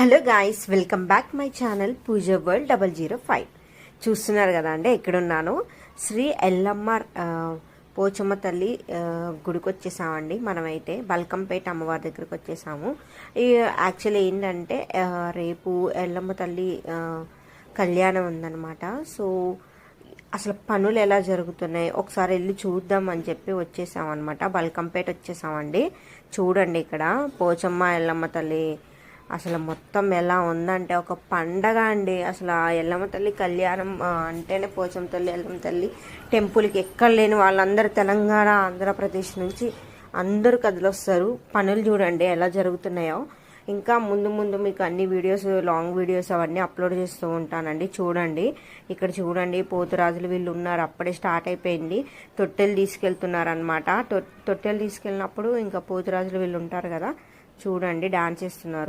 Hello guys, welcome back my channel Pooja world 005. చూస్తున్నారు కదా అండి, ఎక్కడున్నాను. శ్రీ ఎల్లమ్మ పోచమ్మ తల్లి గుడికి వచ్చేసామండి. మనమైతే బల్కంపేట అమ్మవారి దగ్గరికి వచ్చేసాము. యాక్చువల్లీ ఏంటంటే రేపు ఎల్లమ్మ తల్లి కళ్యాణం ఉందన్నమాట. సో అసలు పనులు ఎలా జరుగుతున్నాయి ఒకసారి వెళ్ళి చూద్దాం అని చెప్పి వచ్చేసామన్నమాట. బల్కంపేట వచ్చేసామండి. చూడండి, ఇక్కడ పోచమ్మ ఎల్లమ్మ తల్లి అసలు మొత్తం ఎలా ఉందంటే ఒక పండగ అండి. అసలు ఆ ఎల్లమ్మ తల్లి కళ్యాణం అంటేనే పోచమ్మ తల్లి ఎల్లమ్మ తల్లి టెంపుల్కి ఎక్కడ లేని వాళ్ళందరూ తెలంగాణ ఆంధ్రప్రదేశ్ నుంచి అందరూ కదిలొస్తారు. పనులు చూడండి ఎలా జరుగుతున్నాయో. ఇంకా ముందు ముందు మీకు అన్ని వీడియోస్, లాంగ్ వీడియోస్ అవన్నీ అప్లోడ్ చేస్తూ ఉంటానండి. చూడండి, ఇక్కడ చూడండి, పోతురాజులు వీళ్ళు ఉన్నారు. అప్పుడే స్టార్ట్ అయిపోయింది. తొట్టెలు తీసుకెళ్తున్నారు అనమాట. తొట్టెలు తీసుకెళ్ళినప్పుడు ఇంకా పోతురాజులు వీళ్ళు ఉంటారు కదా, చూడండి డాన్స్ చేస్తున్నారు.